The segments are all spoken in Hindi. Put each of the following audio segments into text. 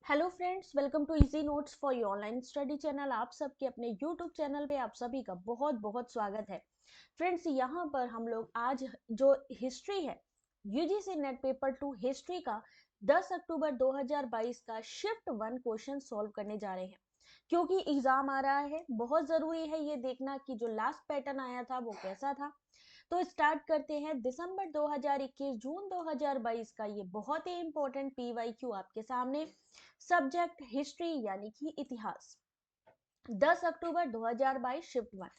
Hello friends, welcome to easy notes for your online study channel. आप सबके अपने यूट्यूब चैनल पे आप सभी का बहुत बहुत स्वागत है। फ्रेंड्स, यहाँ पर हम लोग आज जो हिस्ट्री है, यूजीसी नेट पेपर 2 हिस्ट्री का 10 अक्टूबर 2022 का शिफ्ट 1 क्वेश्चन सॉल्व करने जा रहे हैं। क्योंकि एग्जाम आ रहा है, बहुत जरूरी है ये देखना कि जो लास्ट पैटर्न आया था वो कैसा था। तो स्टार्ट करते हैं। दिसंबर 2021 जून 2022 का ये बहुत ही इंपॉर्टेंट पीवाईक्यू आपके सामने। सब्जेक्ट हिस्ट्री यानी कि इतिहास, 10 अक्टूबर 2022 शिफ्ट 1।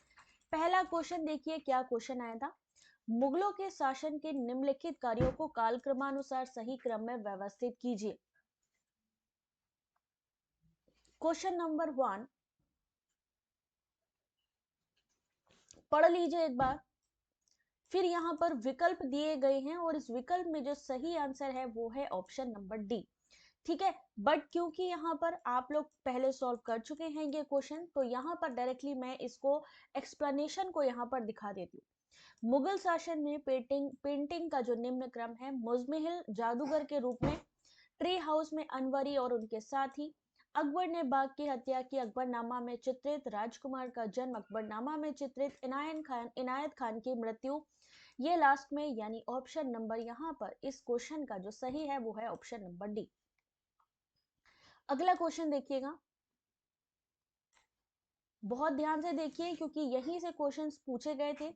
पहला क्वेश्चन देखिए, क्या क्वेश्चन आया था। मुगलों के शासन के निम्नलिखित कार्यों को कालक्रमानुसार सही क्रम में व्यवस्थित कीजिए। क्वेश्चन नंबर 1 पढ़ लीजिए एक बार। फिर यहाँ पर विकल्प दिए गए हैं और इस विकल्प में जो सही आंसर है वो है ऑप्शन नंबर डी। ठीक है, बट क्योंकि यहाँ पर आप लोग पहले सॉल्व कर चुके हैं ये क्वेश्चन, तो यहाँ पर डायरेक्टली मैं इसको एक्सप्लेनेशन को यहाँ पर दिखा देती हूँ। मुगल शासन में पेंटिंग का जो निम्न क्रम है, मुजमिल जादूगर के रूप में, ट्री हाउस में अनवरी और उनके साथी, अकबर ने बाग की हत्या की, अकबरनामा में चित्रित राजकुमार का जन्म, अकबरनामा में चित्रित इनायत खान की मृत्यु, ये लास्ट में, यानी ऑप्शन नंबर यहाँ पर इस क्वेश्चन का जो सही है वो है ऑप्शन नंबर डी। अगला क्वेश्चन देखिएगा, बहुत ध्यान से देखिए क्योंकि यहीं से क्वेश्चंस पूछे गए थे।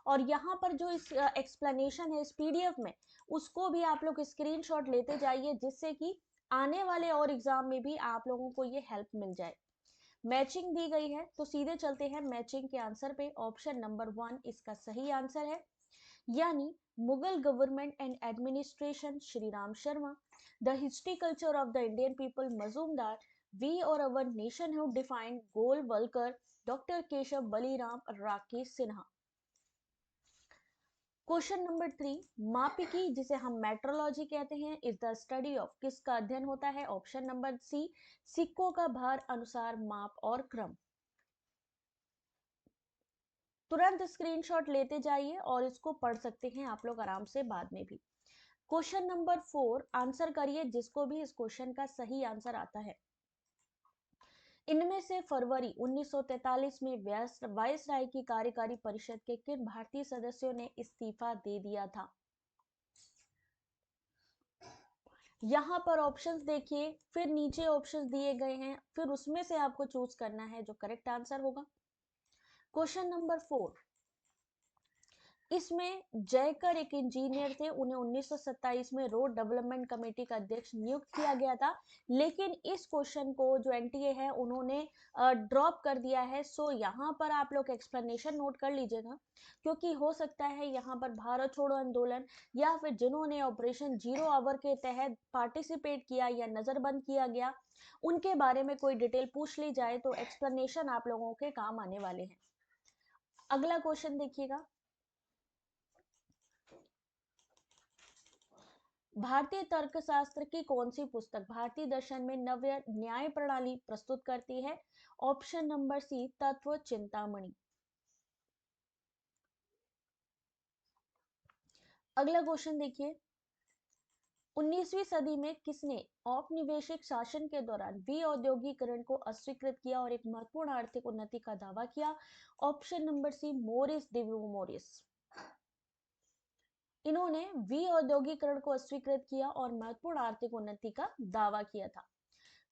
और यहाँ पर जो इस एक्सप्लेनेशन है इस पीडीएफ में, उसको भी आप लोग स्क्रीनशॉट लेते जाइए जिससे कि आने वाले और एग्जाम में भी आप लोगों को ये हेल्प मिल जाए। मैचिंग दी गई है तो सीधे चलते हैं मैचिंग के आंसर पे। ऑप्शन नंबर 1 इसका सही आंसर है, यानी Mughal government and administration Shri Ram Sharma, the history culture of the Indian people Majumdar, we or our nationhood defined Golwalkar, doctor Keshav Baliram Rakesh Sinha. Question number 3, मापिकी जिसे हम मेट्रोलॉजी कहते हैं इज द स्टडी ऑफ, किसका अध्ययन होता है। ऑप्शन नंबर सी, सिक्कों का भार अनुसार माप और क्रम। तुरंत स्क्रीनशॉट लेते जाइए और इसको पढ़ सकते हैं आप लोग आराम से बाद में भी। क्वेश्चन नंबर 4 आंसर करिए जिसको भी इस क्वेश्चन का सही आंसर आता है। इनमें से फरवरी 1943 में वायसराय की कार्यकारी परिषद के किन भारतीय सदस्यों ने इस्तीफा दे दिया था। यहाँ पर ऑप्शंस देखिए, फिर नीचे ऑप्शंस दिए गए हैं, फिर उसमें से आपको चूज करना है जो करेक्ट आंसर होगा। क्वेश्चन नंबर 4, इसमें जयकर एक इंजीनियर थे, उन्हें 1927 में रोड डेवलपमेंट कमेटी का अध्यक्ष नियुक्त किया गया था, लेकिन इस क्वेश्चन को जो एनटीए है उन्होंने ड्रॉप कर दिया है। सो यहाँ पर आप लोग एक्सप्लेनेशन नोट कर लीजिएगा, क्योंकि हो सकता है यहाँ पर भारत छोड़ो आंदोलन या फिर जिन्होंने ऑपरेशन जीरो आवर के तहत पार्टिसिपेट किया या नजरबंद किया गया, उनके बारे में कोई डिटेल पूछ ली जाए तो एक्सप्लेनेशन आप लोगों के काम आने वाले हैं। अगला क्वेश्चन देखिएगा, भारतीय तर्कशास्त्र की कौन सी पुस्तक भारतीय दर्शन में नव्य न्याय प्रणाली प्रस्तुत करती है। ऑप्शन नंबर सी, तत्व चिंतामणि। अगला क्वेश्चन देखिए, 19वीं सदी में किसने औपनिवेशिक शासन के दौरान विऔद्योगीकरण को अस्वीकृत किया और एक महत्वपूर्ण आर्थिक उन्नति का दावा किया। ऑप्शन नंबर सी, मोरिस डिवोमोरिस। इन्होंने विऔद्योगीकरण को अस्वीकृत किया और महत्वपूर्ण आर्थिक उन्नति का दावा किया था।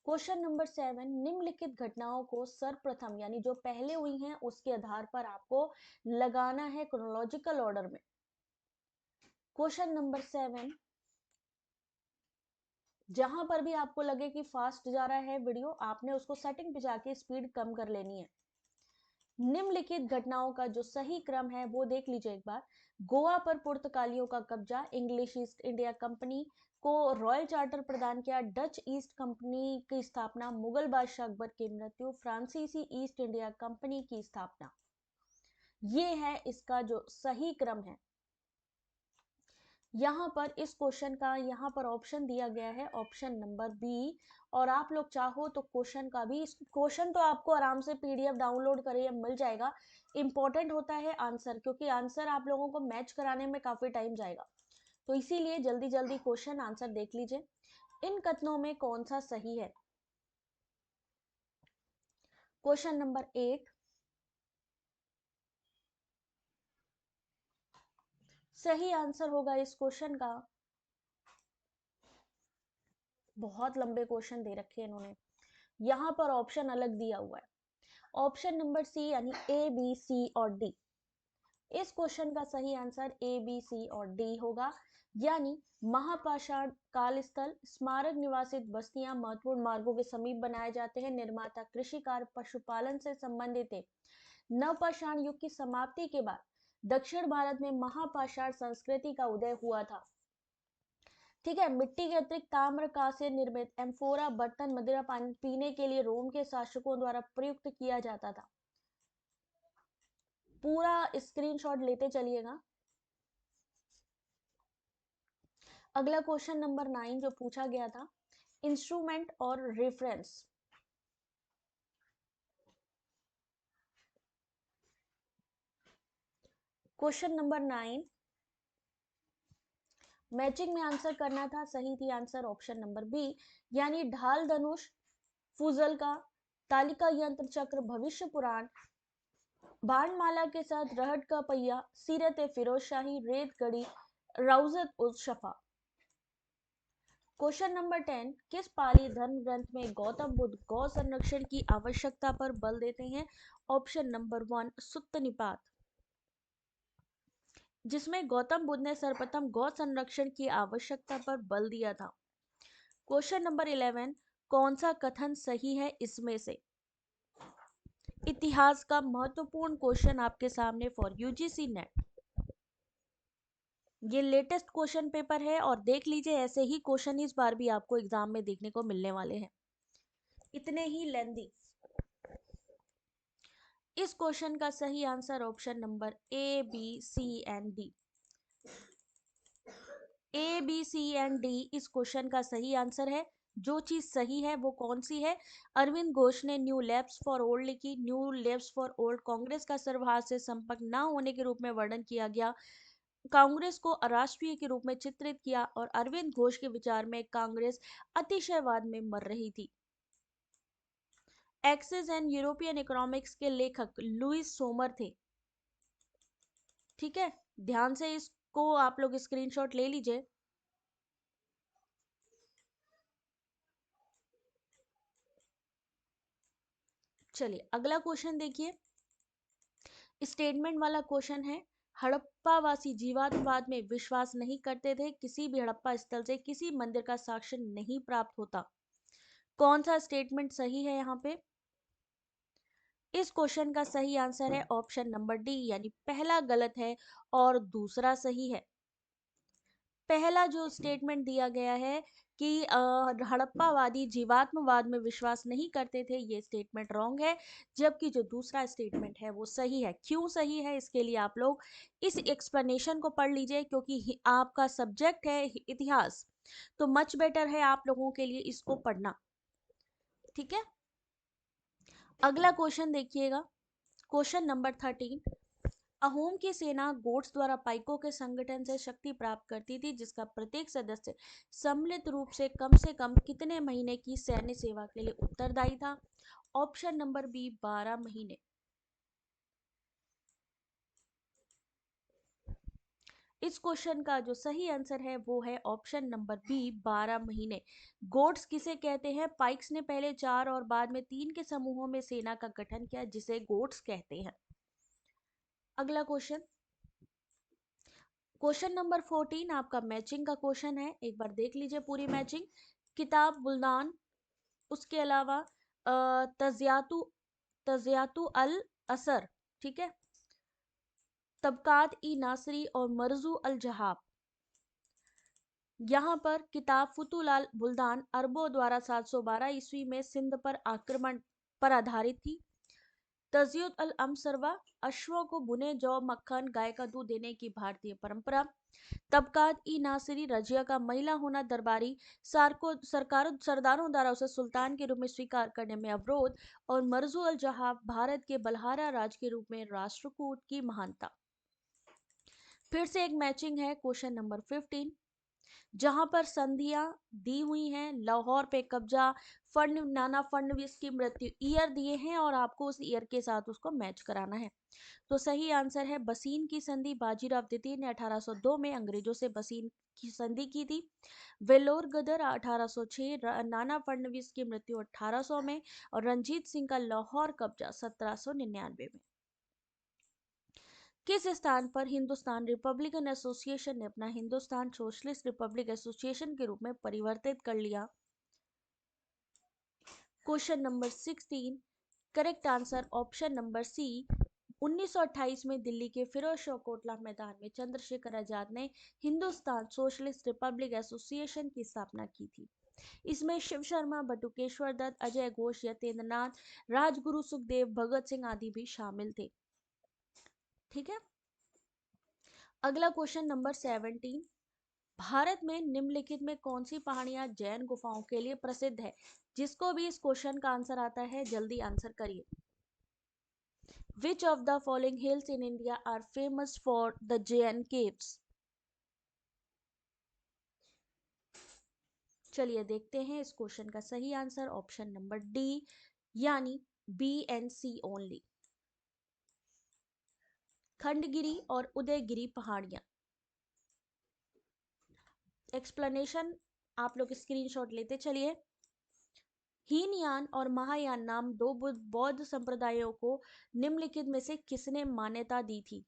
क्वेश्चन नंबर 7, निम्नलिखित घटनाओं को सर्वप्रथम यानी जो पहले हुई हैं उसके आधार पर आपको लगाना है क्रोनोलॉजिकल ऑर्डर में। क्वेश्चन नंबर 7, जहां पर भी आपको लगे कि फास्ट जा रहा है वीडियो, आपने उसको सेटिंग पे जाके स्पीड कम कर लेनी है। निम्नलिखित घटनाओं का जो सही क्रम है वो देख लीजिए एक बार। गोवा पर पुर्तगालियों का कब्जा, इंग्लिश ईस्ट इंडिया कंपनी को रॉयल चार्टर प्रदान किया, डच ईस्ट कंपनी की स्थापना, मुगल बादशाह अकबर की मृत्यु, फ्रांसीसी ईस्ट इंडिया कंपनी की स्थापना। ये है इसका जो सही क्रम है। यहाँ पर इस क्वेश्चन का यहाँ पर ऑप्शन दिया गया है ऑप्शन नंबर बी। और आप लोग चाहो तो क्वेश्चन का भी, क्वेश्चन तो आपको आराम से पीडीएफ डाउनलोड करिए मिल जाएगा। इंपॉर्टेंट होता है आंसर, क्योंकि आंसर आप लोगों को मैच कराने में काफी टाइम जाएगा, तो इसीलिए जल्दी जल्दी क्वेश्चन आंसर देख लीजिए। इन कथनों में कौन सा सही है। क्वेश्चन नंबर 8, सही आंसर होगा इस क्वेश्चन का, बहुत लंबे क्वेश्चन दे रखे हैं इन्होंने, यहाँ पर ऑप्शन अलग दिया हुआ है, ऑप्शन नंबर सी यानी ए बी सी और डी। इस क्वेश्चन का सही आंसर ए बी सी और डी होगा, यानी महापाषाण काल स्थल, स्मारक निवासित बस्तियां महत्वपूर्ण मार्गों के समीप बनाए जाते हैं, निर्माता कृषि कार्य पशुपालन से संबंधित है। नवपाषाण युग की समाप्ति के बाद दक्षिण भारत में महापाषाण संस्कृति का उदय हुआ था। ठीक है, मिट्टी के अतिरिक्त ताम्र कांस्य निर्मित एम्फोरा बर्तन मदिरा पानी पीने के लिए रोम के शासकों द्वारा प्रयुक्त किया जाता था। पूरा स्क्रीनशॉट लेते चलिएगा। अगला क्वेश्चन नंबर 9 जो पूछा गया था, इंस्ट्रूमेंट और रेफरेंस। क्वेश्चन नंबर 9 मैचिंग में आंसर करना था, सही थी आंसर ऑप्शन नंबर बी, यानी ढाल धनुष, फूजल का, तालिका यंत्र चक्र, भविष्य पुराण, बाणमाला के साथ रहट का पहिया, सीरत फिरोज शाही, रेत गढ़ी, राउजत उल शफा। क्वेश्चन नंबर 10, किस पाली धर्म ग्रंथ में गौतम बुद्ध गौ संरक्षण की आवश्यकता पर बल देते हैं? ऑप्शन नंबर 1 सुत्त निपात, जिसमें गौतम बुद्ध ने सर्वप्रथम गौ संरक्षण की आवश्यकता पर बल दिया था। क्वेश्चन नंबर 11, कौन सा कथन सही है इसमें से? इतिहास का महत्वपूर्ण क्वेश्चन आपके सामने फॉर यूजीसी नेट, ये लेटेस्ट क्वेश्चन पेपर है और देख लीजिए ऐसे ही क्वेश्चन इस बार भी आपको एग्जाम में देखने को मिलने वाले हैं, इतने ही लेंदी। इस क्वेश्चन का सही answer option number A B C and D, A B C and D इस क्वेश्चन का सही आंसर है। जो चीज सही है वो कौन सी है? अरविंद घोष ने न्यू लेफ्ट फॉर ओल्ड लिखी, new left for old Congress का सर्वहार से संपर्क न होने के रूप में वर्णन किया गया, कांग्रेस को अराष्ट्रीय के रूप में चित्रित किया और अरविंद घोष के विचार में कांग्रेस अतिशयवाद में मर रही थी। एक्सिस एंड यूरोपियन इकोनॉमिक्स के लेखक लुइस सोमर थे। ठीक है, ध्यान से इसको आप लोग स्क्रीनशॉट ले लीजिए। चलिए अगला क्वेश्चन देखिए, स्टेटमेंट वाला क्वेश्चन है, हड़प्पावासी जीवात्मवाद में विश्वास नहीं करते थे, किसी भी हड़प्पा स्थल से किसी मंदिर का साक्ष्य नहीं प्राप्त होता। कौन सा स्टेटमेंट सही है यहाँ पे? इस क्वेश्चन का सही आंसर है ऑप्शन नंबर डी, यानी पहला गलत है और दूसरा सही है। पहला जो स्टेटमेंट दिया गया है कि हड़प्पावादी जीवात्मवाद में विश्वास नहीं करते थे, ये स्टेटमेंट रॉन्ग है, जबकि जो दूसरा स्टेटमेंट है वो सही है। क्यों सही है इसके लिए आप लोग इस एक्सप्लेनेशन को पढ़ लीजिए, क्योंकि आपका सब्जेक्ट है इतिहास, तो मच बेटर है आप लोगों के लिए इसको पढ़ना। ठीक है, अगला क्वेश्चन देखिएगा, क्वेश्चन नंबर 13, अहोम की सेना गोट्स द्वारा पाइकों के संगठन से शक्ति प्राप्त करती थी, जिसका प्रत्येक सदस्य सम्मिलित रूप से कम कितने महीने की सैन्य सेवा के लिए उत्तरदायी था? ऑप्शन नंबर बी 12 महीने। इस क्वेश्चन का जो सही आंसर है वो है ऑप्शन नंबर बी 12 महीने। गोट्स किसे कहते हैं? पाइक्स ने पहले 4 और बाद में 3 के समूहों में सेना का गठन किया, जिसे गोट्स कहते हैं। अगला क्वेश्चन, क्वेश्चन नंबर 14 आपका मैचिंग का क्वेश्चन है, एक बार देख लीजिए पूरी मैचिंग। किताब बुल्दान, उसके अलावा तजियातु तजियातु अल असर, ठीक है, तबकात ई नासरी और मरजू अल जहाब। यहाँ पर किताब फुतुलाल बुल्दान अरबों द्वारा 712 ईस्वी में सिंध पर आक्रमण पर आधारित थी। तजियत अल अमसरवा, अश्वों को बुने जौ मक्खन गाय का दूध देने की भारतीय परंपरा। तबकात ई नासिरी, रजिया का महिला होना दरबारी सरदारों द्वारा उसे सुल्तान के रूप में स्वीकार करने में अवरोध। और मरजू अल जहाब, भारत के बलहारा राज के रूप में राष्ट्रकूट की महानता। फिर से एक मैचिंग है, क्वेश्चन नंबर 15, जहां पर संधियां दी हुई हैं, लाहौर पे कब्जा, नाना फडणवीस की मृत्यु, ईयर दिए हैं और आपको उस ईयर के साथ उसको मैच कराना है। तो सही आंसर है बसीन की संधि। बाजीराव द्वितीय ने 1802 में अंग्रेजों से बसीन की संधि की थी। वेलोर गदर 1806, नाना फडणवीस की मृत्यु 1800 में और रंजीत सिंह का लाहौर कब्जा 1799 में। किस स्थान पर हिंदुस्तान रिपब्लिकन एसोसिएशन ने अपना हिंदुस्तान सोशलिस्ट रिपब्लिक एसोसिएशन के रूप में परिवर्तित कर लिया? Question number 16, correct answer option number C. 1928 में दिल्ली के फिरोज शाह कोटला मैदान में चंद्रशेखर आजाद ने हिंदुस्तान सोशलिस्ट रिपब्लिक एसोसिएशन की स्थापना की थी। इसमें शिव शर्मा, बटुकेश्वर दत्त, अजय घोष, यतेंद्र नाथ, राजगुरु सुखदेव, भगत सिंह आदि भी शामिल थे। ठीक है, अगला क्वेश्चन नंबर 17, भारत में निम्नलिखित में कौन सी पहाड़ियां जैन गुफाओं के लिए प्रसिद्ध है? जिसको भी इस क्वेश्चन का आंसर आता है जल्दी आंसर करिए। Which of the following hills in India are famous for the Jain caves? चलिए देखते हैं इस क्वेश्चन का सही आंसर ऑप्शन नंबर डी, यानी B and C only. Khandagiri और उदयगिरी पहाड़ियां। एक्सप्लेनेशन आप लोग स्क्रीनशॉट लेते चलिए। हीनयान और महायान नाम दो बौद्ध संप्रदायों को निम्नलिखित में से किसने मान्यता दी थी?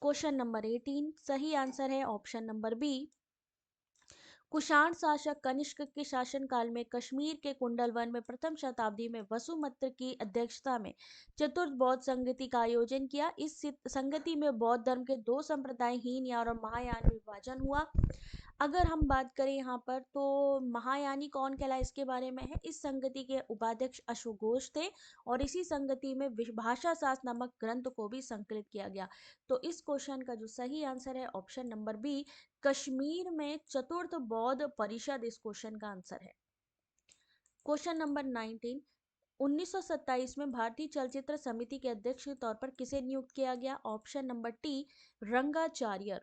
क्वेश्चन नंबर 18, सही आंसर है ऑप्शन नंबर बी। कुषाण शासक कनिष्क के शासनकाल में कश्मीर के कुंडलवन में प्रथम शताब्दी में वसुमित्र की अध्यक्षता में चतुर्थ बौद्ध संगति का आयोजन किया। इस संगति में बौद्ध धर्म के दो संप्रदाय हीनयान और महायान में विभाजन हुआ। अगर हम बात करें यहाँ पर तो महायानी कौन कहलाए इसके बारे में है। इस संगति के उपाध्यक्ष अशोक घोष थे और इसी संगति में भाषा शास्त्र नामक ग्रंथ को भी संकलित किया गया। तो इस क्वेश्चन का जो सही आंसर है ऑप्शन नंबर बी, कश्मीर में चतुर्थ बौद्ध परिषद इस क्वेश्चन का आंसर है। क्वेश्चन नंबर 19, 1927 में भारतीय चलचित्र समिति के अध्यक्ष के तौर पर किसे नियुक्त किया गया? Option number T, Rangacharya.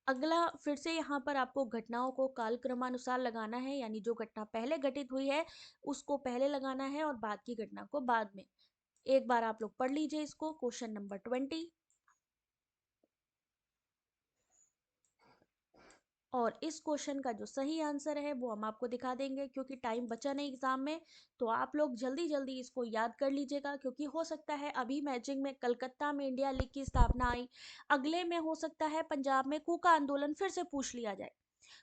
अगला फिर से यहाँ पर आपको घटनाओं को कालक्रमानुसार लगाना है, यानी जो घटना पहले घटित हुई है उसको पहले लगाना है और बाद की घटना को बाद में। एक बार आप लोग पढ़ लीजिए इसको। क्वेश्चन नंबर 20, और इस क्वेश्चन का जो सही आंसर है वो हम आपको दिखा देंगे क्योंकि टाइम बचा नहीं एग्जाम में। तो आप लोग जल्दी जल्दी इसको याद कर लीजिएगा क्योंकि हो सकता है अभी मैचिंग में कलकत्ता में इंडिया लीग की स्थापना आई, अगले में हो सकता है पंजाब में कूका आंदोलन फिर से पूछ लिया जाए।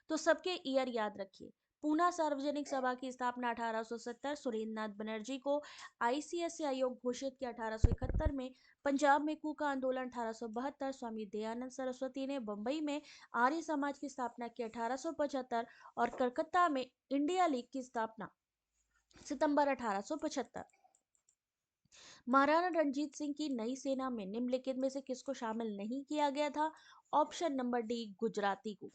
तो सबके ईयर याद रखिए। पूना सार्वजनिक सभा की स्थापना 1870 सुरेंद्र नाथ बनर्जी को, आईसीएसई आयोग घोषित किया 1871 में, पंजाब में कूका आंदोलन 1872, स्वामी दयानंद सरस्वती ने बंबई में आर्य समाज की स्थापना की 1875 और कलकत्ता में इंडिया लीग की स्थापना सितंबर 1875। महाराणा रंजीत सिंह की नई सेना में निम्नलिखित में से किसको शामिल नहीं किया गया था? ऑप्शन नंबर डी, गुजराती को।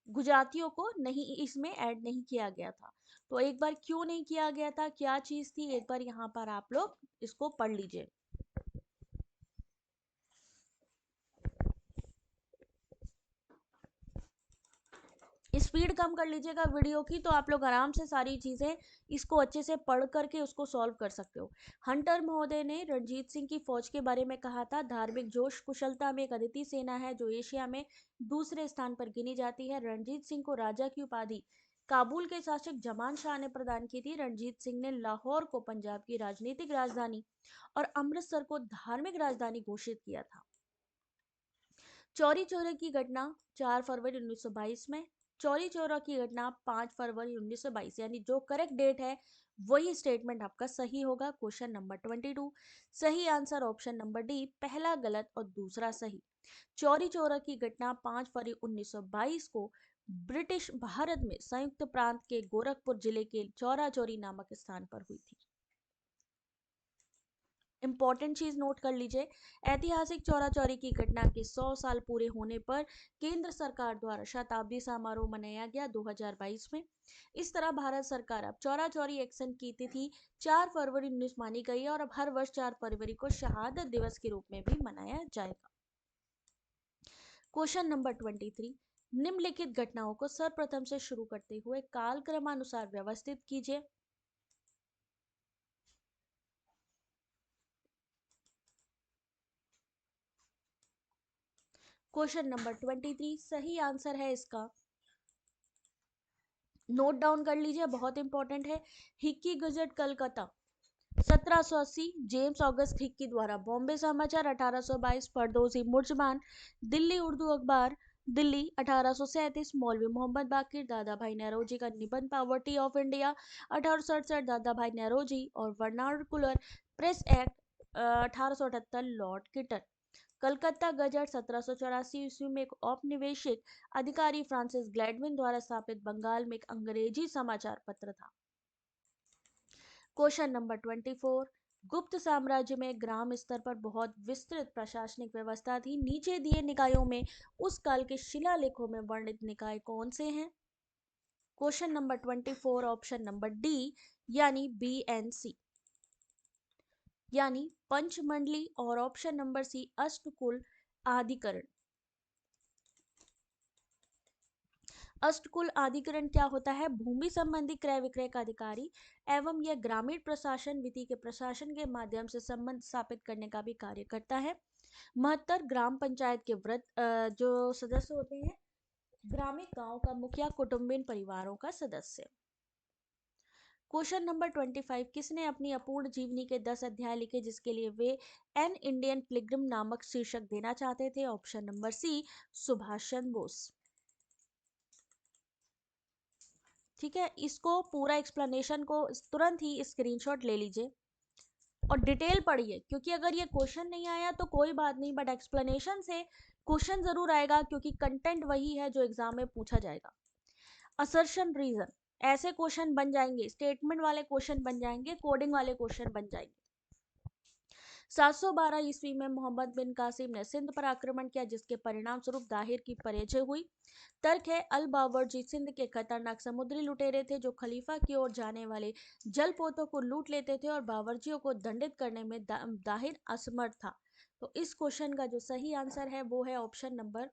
गुजरातियों को नहीं, इसमें ऐड नहीं किया गया था। तो एक बार क्यों नहीं किया गया था, क्या चीज थी, एक बार यहाँ पर आप लोग इसको पढ़ लीजिए। स्पीड कम कर लीजिएगा वीडियो की तो आप लोग आराम से सारी चीजें इसको अच्छे से पढ़ करके उसको सॉल्व कर सकते हो। हंटर महोदय ने रणजीत सिंह की फौज के बारे में कहा था, धार्मिक जोश कुशलता में एक अद्वितीय सेना है जो एशिया में दूसरे स्थान पर गिनी जाती है। रणजीत सिंह को राजा की उपाधि काबुल के शासक जमान शाह ने प्रदान की थी। रणजीत सिंह ने लाहौर को पंजाब की राजनीतिक राजधानी और अमृतसर को धार्मिक राजधानी घोषित किया था। चौरी चौरा की घटना 4 फरवरी 1922 में, चौरी चौरा की घटना 5 फरवरी 1922, यानी जो करेक्ट डेट है वही स्टेटमेंट आपका सही होगा। क्वेश्चन नंबर 22, सही आंसर ऑप्शन नंबर डी, पहला गलत और दूसरा सही। चौरी चौरा की घटना 5 फरवरी 1922 को ब्रिटिश भारत में संयुक्त प्रांत के गोरखपुर जिले के चौरा चौरी नामक स्थान पर हुई थी। इंपॉर्टेंट चीज नोट कर लीजिए, ऐतिहासिक चौरा चौरी की घटना के 100 साल पूरे होने पर केंद्र सरकार द्वारा शताब्दी समारोह मनाया गया 2022 में। इस तरह भारत सरकार अब चौरा चौरी एक्शन की तिथि 4 फरवरी 19 मानी गई है और अब हर वर्ष 4 फरवरी को शहादत दिवस के रूप में भी मनाया जाएगा। क्वेश्चन नंबर 23, निम्नलिखित घटनाओं को सर्वप्रथम से शुरू करते हुए कालक्रमानुसार व्यवस्थित कीजिए। क्वेश्चन नंबर 23 सही आंसर है इसका, नोट डाउन कर लीजिए, बहुत इंपॉर्टेंट है। Hickey gazette Calcutta 1780, James August Hickey द्वारा। बॉम्बे समाचार 1822, फरदौसी मुर्जमान। दिल्ली उर्दू अखबार दिल्ली 1837, मौलवी मोहम्मद बाकिर, दादा भाई नेहरूजी का निबंध पॉवर्टी ऑफ इंडिया 1867, दादा भाई नेहरूजी। और vernacular press act 1878, Lord kitten. Calcutta gazette 1784 ईस्वी में एक औपनिवेशिक अधिकारी फ्रांसिस ग्लैडविन द्वारा स्थापित बंगाल में एक अंग्रेजी समाचार पत्र था। क्वेश्चन नंबर 24, गुप्त साम्राज्य में ग्राम स्तर पर बहुत विस्तृत प्रशासनिक व्यवस्था थी। नीचे दिए निकायों में उस काल के शिलालेखों में वर्णित निकाय कौन से हैं? Question number 24 option number D यानी बीएनसी यानी पंचमंडली, और ऑप्शन नंबर सी अष्टकुल आधिकरण। अष्टकुल अधिकरण क्या होता है? भूमि संबंधी क्रय विक्रय का अधिकारी एवं यह ग्रामीण प्रशासन विधि के प्रशासन के माध्यम से संबंध स्थापित करने का भी कार्य करता है। महत्तर ग्राम पंचायत के व्रत जो सदस्य होते हैं, ग्रामीण गांव का मुखिया कुटुंबिन परिवारों का सदस्य। क्वेश्चन नंबर 25, किसने अपनी अपूर्ण जीवनी के 10 अध्याय लिखे जिसके लिए वे एन इंडियन पिलग्रिम नामक शीर्षक देना चाहते थे? ऑप्शन नंबर सी सुभाष चंद्र बोस। ठीक है, इसको पूरा एक्सप्लेनेशन को तुरंत ही स्क्रीनशॉट ले लीजिए और डिटेल पढ़िए, क्योंकि अगर ये क्वेश्चन नहीं आया तो कोई बात नहीं, बट एक्सप्लेनेशन से क्वेश्चन जरूर आएगा, क्योंकि कंटेंट वही है जो एग्जाम में पूछा जाएगा। असर्शन रीजन ऐसे क्वेश्चन बन जाएंगे, स्टेटमेंट वाले क्वेश्चन बन जाएंगे, कोडिंग वाले क्वेश्चन बन जाएंगे। 712 ईस्वी में मोहम्मद बिन कासिम ने सिंध पर आक्रमण किया जिसके परिणाम स्वरूप दाहिर की पराजय हुई। तर्क है अल बावर्जी सिंध के खतरनाक समुद्री लुटेरे थे जो खलीफा की ओर जाने वाले जलपोतों को लूट लेते थे और बावर्जियों को दंडित करने में दाहिर असमर्थ था। तो इस क्वेश्चन का जो सही आंसर है वो है ऑप्शन नंबर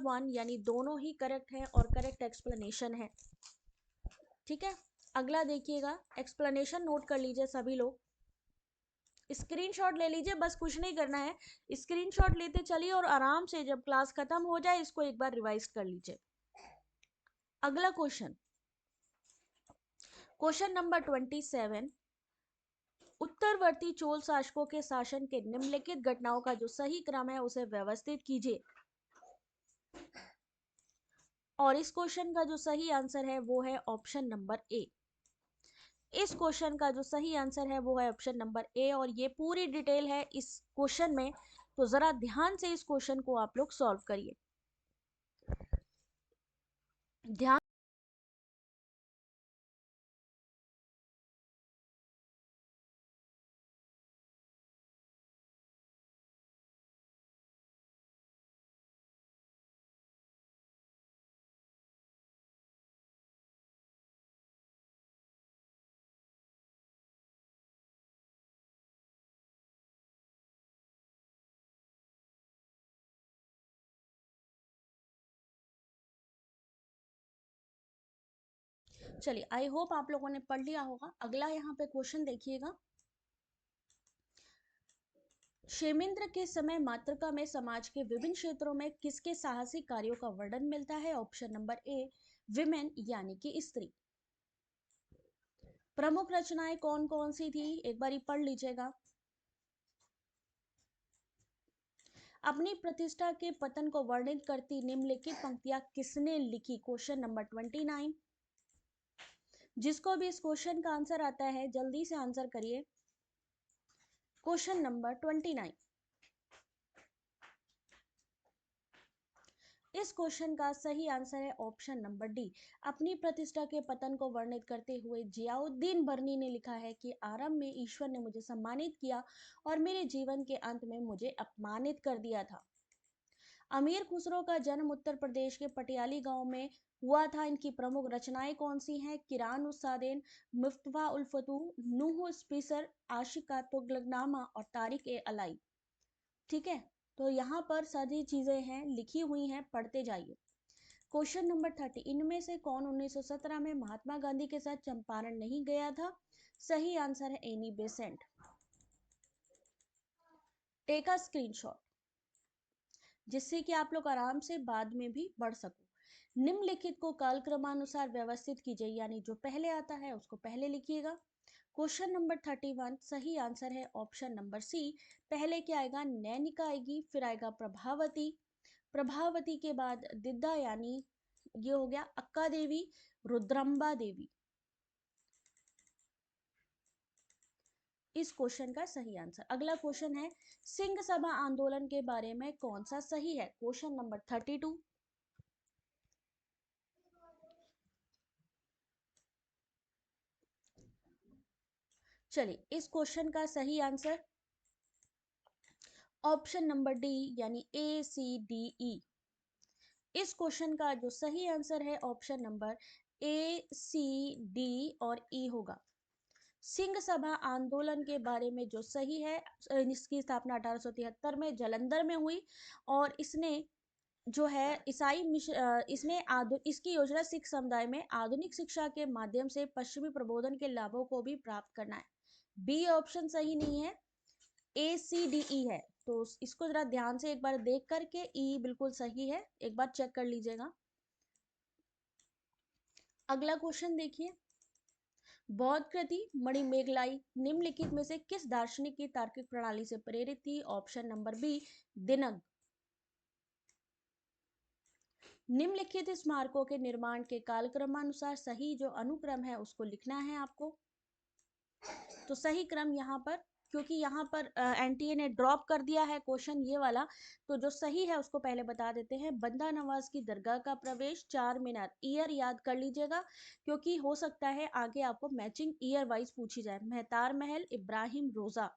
1, यानी दोनों ही करेक्ट है और करेक्ट एक्सप्लेनेशन है। ठीक है, अगला देखिएगा, एक्सप्लेनेशन नोट कर लीजिए सभी लोग, स्क्रीनशॉट ले लीजिए, बस कुछ नहीं करना है, स्क्रीनशॉट लेते चलिए और आराम से जब क्लास खत्म हो जाए इसको एक बार रिवाइज कर लीजिए। अगला क्वेश्चन, क्वेश्चन नंबर 27, उत्तरवर्ती चोल शासकों के शासन के निम्नलिखित घटनाओं का जो सही क्रम है उसे व्यवस्थित कीजिए। और इस क्वेश्चन का जो सही आंसर है वो है ऑप्शन नंबर ए। इस क्वेश्चन का जो सही आंसर है वो है ऑप्शन नंबर ए, और ये पूरी डिटेल है इस क्वेश्चन में, तो जरा ध्यान से इस क्वेश्चन को आप लोग सॉल्व करिए। ध्यान चलिए, आई होप आप लोगों ने पढ़ लिया होगा। अगला यहाँ पे क्वेश्चन देखिएगा, क्षेमेंद्र के समय मातृका में समाज के विभिन्न क्षेत्रों में किसके साहसिक कार्यों का वर्णन मिलता है? ऑप्शन नंबर ए विमेन यानी कि स्त्री। प्रमुख रचनाएं कौन कौन सी थी एक बार पढ़ लीजिएगा। अपनी प्रतिष्ठा के पतन को वर्णित करती निम्नलिखित पंक्तियां किसने लिखी? Question number 29। जिसको भी इस क्वेश्चन का आंसर आता है जल्दी से आंसर करिए। क्वेश्चन नंबर 29, इस क्वेश्चन का सही आंसर है ऑप्शन नंबर डी। अपनी प्रतिष्ठा के पतन को वर्णित करते हुए जियाउद्दीन बर्नी ने लिखा है कि आरंभ में ईश्वर ने मुझे सम्मानित किया और मेरे जीवन के अंत में मुझे अपमानित कर दिया था। अमीर खुसरो का जन्म उत्तर प्रदेश के पटियाली गांव में हुआ था। इनकी प्रमुख रचनाएं कौन सी हैं? किरान उस्सादैन, मुफ्तवा उल फतूह, नूह स्पीसर, आशिका तुगलकनामा और तारिक ए अलाई। ठीक है, तो यहाँ पर सारी चीजें हैं, लिखी हुई हैं, पढ़ते जाइए। क्वेश्चन नंबर 30, इनमें से कौन 1917 में महात्मा गांधी के साथ चंपारण नहीं गया था? सही आंसर है Annie Besant. Take a screenshot जिससे कि आप लोग आराम से बाद में भी पढ़ सको। निम्नलिखित को कालक्रमानुसार व्यवस्थित कीजिए, यानी जो पहले आता है उसको पहले लिखिएगा। क्वेश्चन नंबर 31, सही आंसर है ऑप्शन नंबर सी। पहले क्या आएगा? नैनिका आएगी, फिर आएगा प्रभावती, प्रभावती के बाद दिद्दा यानी ये हो गया अक्का देवी, रुद्रम्बा देवी। इस क्वेश्चन का सही आंसर। अगला क्वेश्चन है सिंह सभा आंदोलन के बारे में कौन सा सही है? Question number 32। चलिए, इस क्वेश्चन का सही आंसर ऑप्शन नंबर डी यानी ACDE। इस क्वेश्चन का जो सही आंसर है ऑप्शन नंबर ACD और E होगा। सिंह सभा आंदोलन के बारे में जो सही है, इसकी स्थापना 1873 में जलंधर में हुई और इसने जो है इसकी योजना सिख समुदाय में आधुनिक शिक्षा के माध्यम से पश्चिमी प्रबोधन के लाभों को भी प्राप्त करना है। बी ऑप्शन सही नहीं है, ACDE है। तो इसको जरा ध्यान से एक बार देख करके ई बिल्कुल सही है, एक बार चेक कर लीजिएगा। अगला क्वेश्चन देखिए, बौद्ध कृति मणिमेगलाई निम्नलिखित में से किस दार्शनिक की तार्किक प्रणाली से प्रेरित थी? ऑप्शन नंबर बी दिनंग। निम्नलिखित स्मारकों के निर्माण के कालक्रमानुसार सही जो अनुक्रम है उसको लिखना है आपको। तो सही क्रम यहाँ पर, क्योंकि यहाँ पर एनटीए ने ड्रॉप कर दिया है क्वेश्चन ये वाला, तो जो सही है उसको पहले बता देते हैं। बंदा नवाज की दरगाह का प्रवेश, चार मीनार। ईयर याद कर लीजिएगा क्योंकि हो सकता है आगे आपको मैचिंग ईयर वाइज पूछी जाए। मेहतार महल, इब्राहिम रोजा,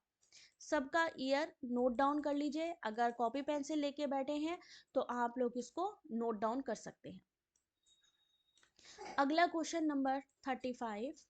सबका ईयर नोट डाउन कर लीजिए। अगर कॉपी पेंसिल लेके बैठे हैं तो आप लोग इसको नोट डाउन कर सकते हैं। अगला क्वेश्चन नंबर 35,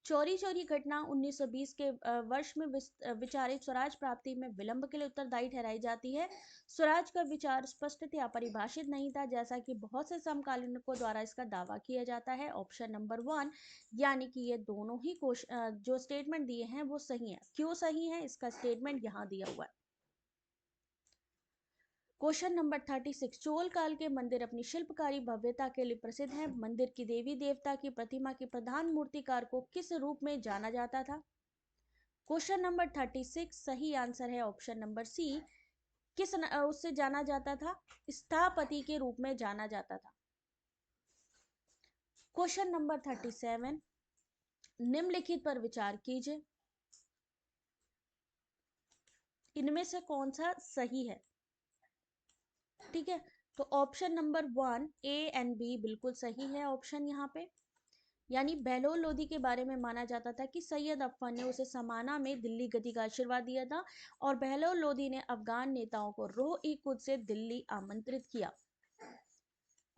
चोरी चोरी घटना 1920 के वर्ष में विचारित स्वराज प्राप्ति में विलंब के लिए उत्तरदायी ठहराई जाती है। स्वराज का विचार स्पष्टतया परिभाषित नहीं था, जैसा कि बहुत से समकालीनों द्वारा इसका दावा किया जाता है। ऑप्शन नंबर 1 यानी कि ये दोनों ही जो स्टेटमेंट दिए हैं वो सही है। क्यों सही है? इसका स्टेटमेंट यहाँ दिया हुआ है। क्वेश्चन नंबर 36, चोल काल के मंदिर अपनी शिल्पकारी भव्यता के लिए प्रसिद्ध हैं। मंदिर की देवी देवता की प्रतिमा की प्रधान मूर्तिकार को किस रूप में जाना जाता था? क्वेश्चन नंबर 36 सही आंसर है ऑप्शन नंबर सी। उससे जाना जाता था? स्थापति के रूप में जाना जाता था। क्वेश्चन नंबर 37, निम्नलिखित पर विचार कीजिए, इनमें से कौन सा सही है? ठीक है, तो option number 1 A and B बिल्कुल सही है ऑप्शन यहाँ पे। यानी बहलोल लोधी के बारे में माना जाता था कि सैयद अफन ने उसे समाना में दिल्ली गति का आशीर्वाद दिया था और बहलोल लोधी ने अफगान नेताओं को रोह ई कुद से दिल्ली आमंत्रित किया।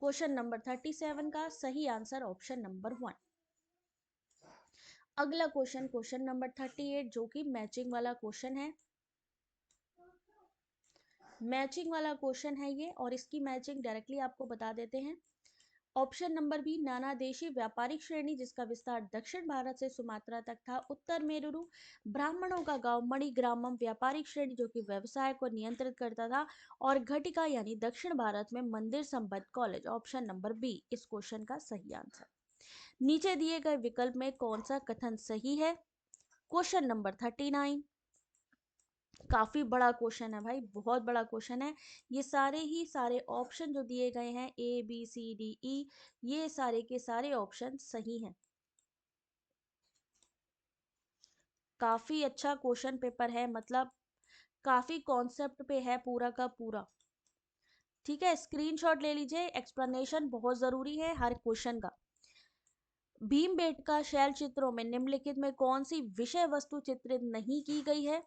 क्वेश्चन नंबर 37 का सही आंसर ऑप्शन नंबर 1। अगला क्वेश्चन, क्वेश्चन नंबर 38 जो कि मैचिंग वाला क्वेश्चन है। मैचिंग वाला क्वेश्चन है ये और इसकी मैचिंग डायरेक्टली आपको बता देते हैं। ऑप्शन नंबर बी नानादेशी व्यापारिक श्रेणी जिसका विस्तार दक्षिण भारत से सुमात्रा तक था। उत्तर मेरुरु ब्राह्मणों का गांव मणिग्रामम व्यापारिक श्रेणी जो कि व्यवसाय को नियंत्रित करता था। और घटिका यानी दक्षिण भारत में मंदिर संबद्ध कॉलेज। ऑप्शन नंबर बी इस क्वेश्चन का सही आंसर। नीचे दिए गए विकल्प में कौन सा कथन सही है? क्वेश्चन नंबर 39, काफी बड़ा क्वेश्चन है भाई, बहुत बड़ा क्वेश्चन है। ये सारे ऑप्शन जो दिए गए हैं ABCDE, ये सारे के सारे ऑप्शन सही हैं। काफी अच्छा क्वेश्चन पेपर है, मतलब काफी कॉन्सेप्ट पे है पूरा का पूरा। ठीक है, स्क्रीनशॉट ले लीजिए, एक्सप्लेनेशन बहुत जरूरी है हर क्वेश्चन का। भीमबेटका शैल चित्रों में निम्नलिखित में कौन सी विषय वस्तु चित्रित नहीं की गई है?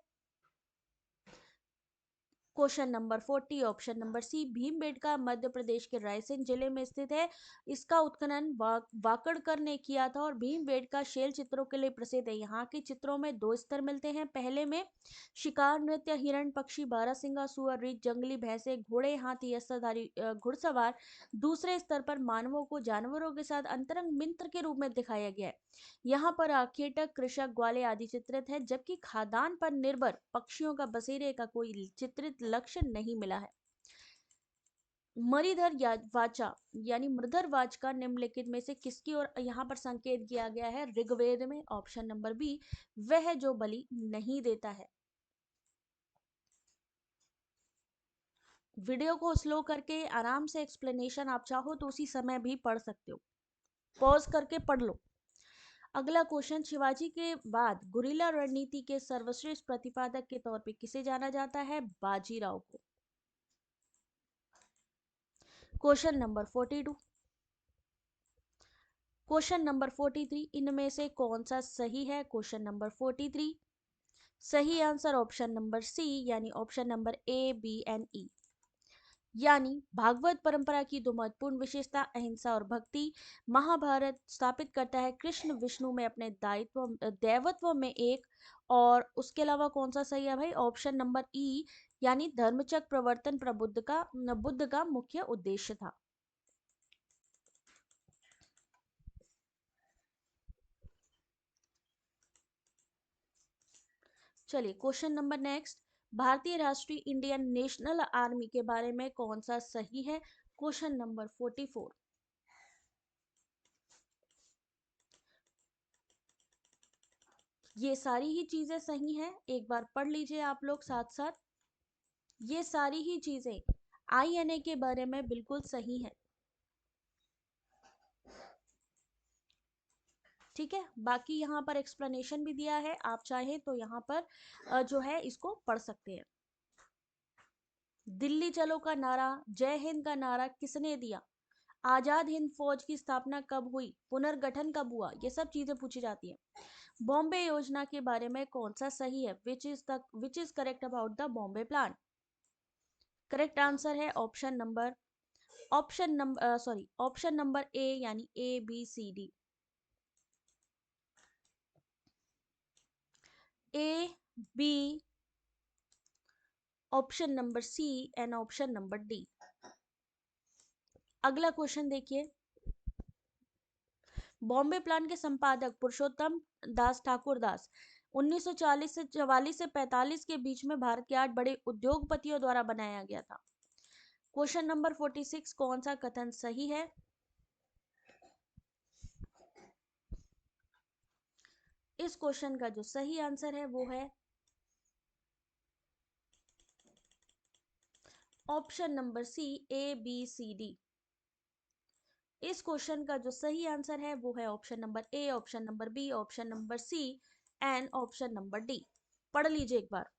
Question number 40 option number C. Bhimbetka Madhya Pradesh के रायसेन जिले में स्थित है। इसका उत्खनन वाकड़कर ने किया था और भीमबेटका शैल चित्रों के लिए प्रसिद्ध है। यहाँ के चित्रों में दो स्तर मिलते हैं। पहले में शिकार नृत्य, हिरण, पक्षी, बारहसिंगा, सुअर, रीछ, जंगली भैंसे, घोड़े, हाथी, अस्त्रधारी घुड़सवार। दूसरे स्तर पर मानवों को जानवरों के साथ अंतरंग मित्र के रूप में दिखाया गया है। यहाँ पर आखेटक, कृषक, ग्वाले आदि चित्रित है, जबकि खाद्यान्न पर निर्भर पक्षियों का बसेरे का कोई चित्रित लक्ष्य नहीं मिला है। मरीधर वाचा यानी मृधर वाचका निम्नलिखित में से किसकी ओर यहाँ पर संकेत किया गया है? ऋग्वेद में। ऑप्शन नंबर बी, वह जो बलि नहीं देता है। वीडियो को स्लो करके आराम से एक्सप्लेनेशन आप चाहो तो उसी समय भी पढ़ सकते हो, पॉज करके पढ़ लो। अगला क्वेश्चन, शिवाजी के बाद गुरिल्ला रणनीति के सर्वश्रेष्ठ प्रतिपादक के तौर पे किसे जाना जाता है? बाजीराव को। Question number 42। क्वेश्चन नंबर 43, इनमें से कौन सा सही है? क्वेश्चन नंबर 43 सही आंसर ऑप्शन नंबर सी यानी option number A, B and E. यानी भागवत परंपरा की दो महत्वपूर्ण विशेषता अहिंसा और भक्ति। महाभारत स्थापित करता है कृष्ण विष्णु में अपने दायित्व दैवत्व में एक। और उसके अलावा कौन सा सही है भाई? ऑप्शन नंबर ई यानी धर्मचक्र प्रवर्तन बुद्ध का मुख्य उद्देश्य था। चलिए क्वेश्चन नंबर नेक्स्ट, भारतीय राष्ट्रीय इंडियन नेशनल आर्मी के बारे में कौन सा सही है? Question number 44। ये सारी ही चीजें सही हैं, एक बार पढ़ लीजिए आप लोग साथ साथ। ये सारी ही चीजें आईएनए के बारे में बिल्कुल सही है। ठीक है, बाकी यहाँ पर एक्सप्लेनेशन भी दिया है, आप चाहें तो यहाँ पर जो है इसको पढ़ सकते हैं। दिल्ली चलो का नारा, जय हिंद का नारा किसने दिया? आजाद हिंद फौज की स्थापना कब हुई? पुनर्गठन कब हुआ? ये सब चीजें पूछी जाती है। बॉम्बे योजना के बारे में कौन सा सही है? Which is correct about the Bombay Plan? Correct answer है ऑप्शन नंबर ए यानी A, B, C, D. A, B, option number C and option number D. अगला क्वेश्चन देखिए, बॉम्बे प्लान के संपादक पुरुषोत्तम दास ठाकुर दास 1940 से 44 से 45 के बीच में भारत के 8 बड़े उद्योगपतियों द्वारा बनाया गया था। क्वेश्चन नंबर 46, कौन सा कथन सही है? इस क्वेश्चन का जो सही आंसर है वो है option number C, A, B, C, D. इस क्वेश्चन का जो सही आंसर है वो है option number A, option number B, option number C and option number D. पढ़ लीजिए एक बार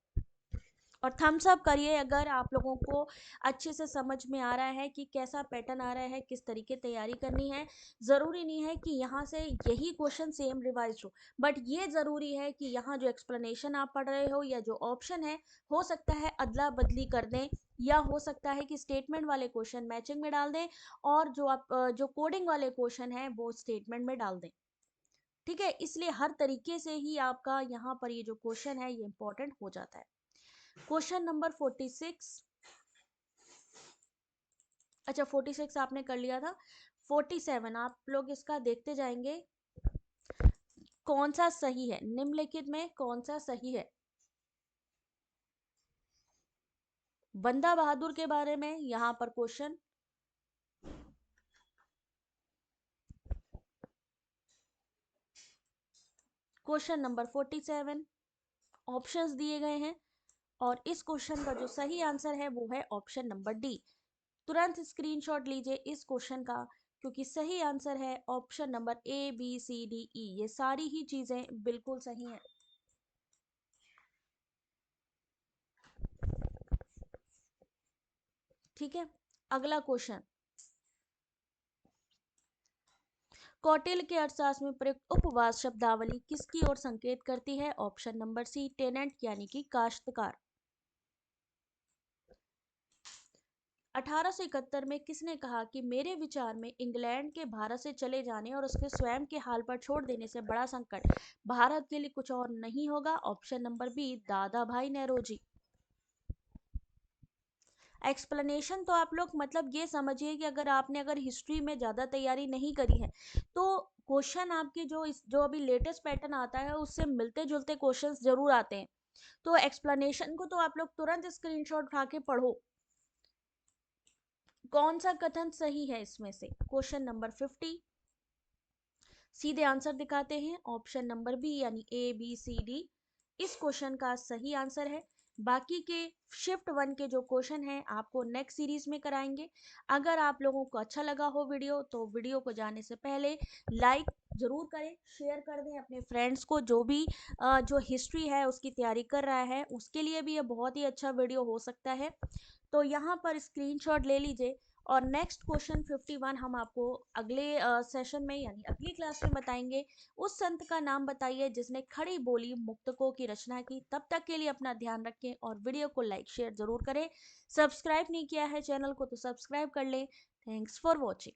और थम्स अप करिए अगर आप लोगों को अच्छे से समझ में आ रहा है कि कैसा पैटर्न आ रहा है, किस तरीके तैयारी करनी है। ज़रूरी नहीं है कि यहाँ से यही क्वेश्चन सेम रिवाइज हो, बट ये ज़रूरी है कि यहाँ जो एक्सप्लेनेशन आप पढ़ रहे हो या जो ऑप्शन है, हो सकता है अदला बदली कर दें या हो सकता है कि स्टेटमेंट वाले क्वेश्चन मैचिंग में डाल दें और जो कोडिंग वाले क्वेश्चन है वो स्टेटमेंट में डाल दें। ठीक है, इसलिए हर तरीके से ही आपका यहाँ पर ये जो क्वेश्चन है ये इंपॉर्टेंट हो जाता है। क्वेश्चन नंबर 46, अच्छा 46 आपने कर लिया था। 47 आप लोग इसका देखते जाएंगे कौन सा सही है, निम्नलिखित में कौन सा सही है? बंदा बहादुर के बारे में यहाँ पर क्वेश्चन। क्वेश्चन नंबर 47 ऑप्शंस दिए गए हैं और इस क्वेश्चन का जो सही आंसर है वो है ऑप्शन नंबर डी। तुरंत स्क्रीनशॉट लीजिए इस क्वेश्चन का, क्योंकि सही आंसर है option number A, B, C, D, E. ये सारी ही चीजें बिल्कुल सही हैं। ठीक है, अगला क्वेश्चन, कौटिल्य के अर्थशास्त्र में प्रयुक्त उपवास शब्दावली किसकी ओर संकेत करती है? ऑप्शन नंबर सी, टेनेंट यानी कि काश्तकार। 1871 में किसने कहा कि मेरे विचार में इंग्लैंड के भारत से चले जाने और उसके स्वयं के हाल पर छोड़ देने से बड़ा संकट भारत के लिए कुछ और नहीं होगा? ऑप्शन नंबर बी, दादा भाई नेरोजी। एक्सप्लेनेशन तो आप लोग मतलब ये समझिए कि अगर हिस्ट्री में ज़्यादा तैयारी नहीं करी है तो क्वेश्चन आपके जो अभी लेटेस्ट पैटर्न आता है उससे मिलते जुलते क्वेश्चंस जरूर आते हैं। तो एक्सप्लेनेशन को तो आप लोग तुरंत स्क्रीनशॉट उठा के पढ़ो। कौन सा कथन सही है इसमें से? क्वेश्चन नंबर 50 सीधे आंसर दिखाते हैं। ऑप्शन नंबर बी यानी ABCD इस क्वेश्चन का सही आंसर है। बाकी के शिफ्ट 1 के जो क्वेश्चन हैं आपको नेक्स्ट सीरीज में कराएंगे। अगर आप लोगों को अच्छा लगा हो वीडियो तो वीडियो को जाने से पहले लाइक जरूर करें, शेयर कर दें अपने फ्रेंड्स को, जो भी जो हिस्ट्री है उसकी तैयारी कर रहा है उसके लिए भी ये बहुत ही अच्छा वीडियो हो सकता है। तो यहाँ पर स्क्रीनशॉट ले लीजिए और नेक्स्ट क्वेश्चन 51 हम आपको अगले सेशन में यानी अगली क्लास में बताएंगे। उस संत का नाम बताइए जिसने खड़ी बोली मुक्तकों की रचना की। तब तक के लिए अपना ध्यान रखें और वीडियो को लाइक शेयर जरूर करें। सब्सक्राइब नहीं किया है चैनल को तो सब्सक्राइब कर लें। Thanks for watching.